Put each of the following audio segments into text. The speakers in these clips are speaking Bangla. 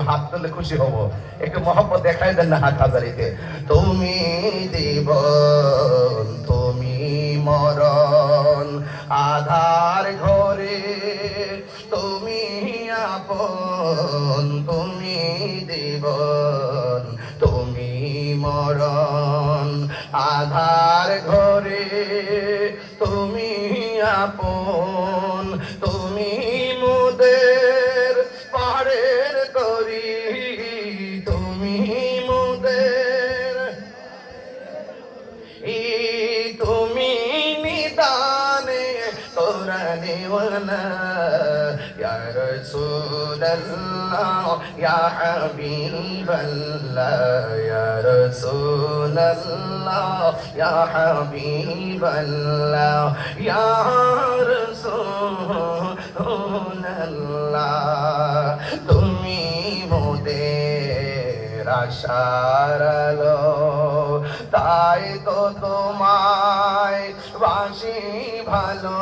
হাত তুললে খুশি হব। একটু মহব্বত দেখাই দেন না হাটহাজারীতে। তুমি জীবন তুমি মরণ, আধার ঘরে তুমি আপন, তুমি জীবন তুমি মরণ, আধার ঘরে তুমি আপন, তুমি মোদের পাড়ের তরি, তুমি মোদের তুমি নিদানে তোরা দেওয়ানা, ইয়া রাসূলুল্লাহ ইয়া হাবিবাল্লাহ, ইয়া রাসূলুল্লাহ ইয়া হাবিবাল্লাহ, ইয়া রাসূলুল্লাহ তুমি মোদের আশার আলো, তাই তো তোমায় বাসি ভালো,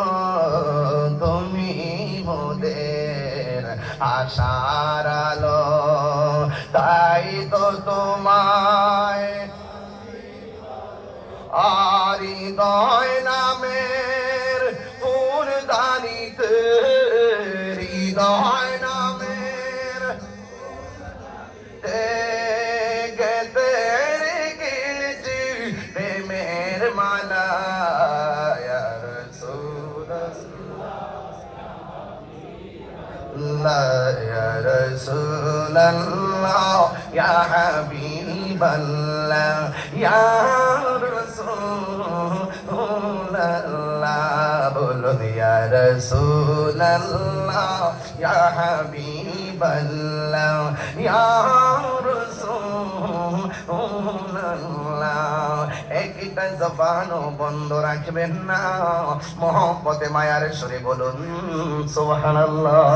তুমি মোদের আশার আলো, তাই তো তোমায় আর হৃদয় নামের ফুলদানিতে, হৃদয় নামের গেতে রেখেছি প্রেমের মালা, ইয়া রাসূলুল্লাহ ইয়া রাসূলুল্লাহ ইয়া হাবিবাল্লাহ, ইয়া রাসূলুল্লাহ বলুন ইয়া রাসূলুল্লাহ ইয়া হাবিবাল্লাহ, ইয়া রাসূলুল্লাহ। একটা জবানও বন্ধ রাখবেন না, মহব্বতে মায়ার সুরে বলুন সুবহানাল্লাহ।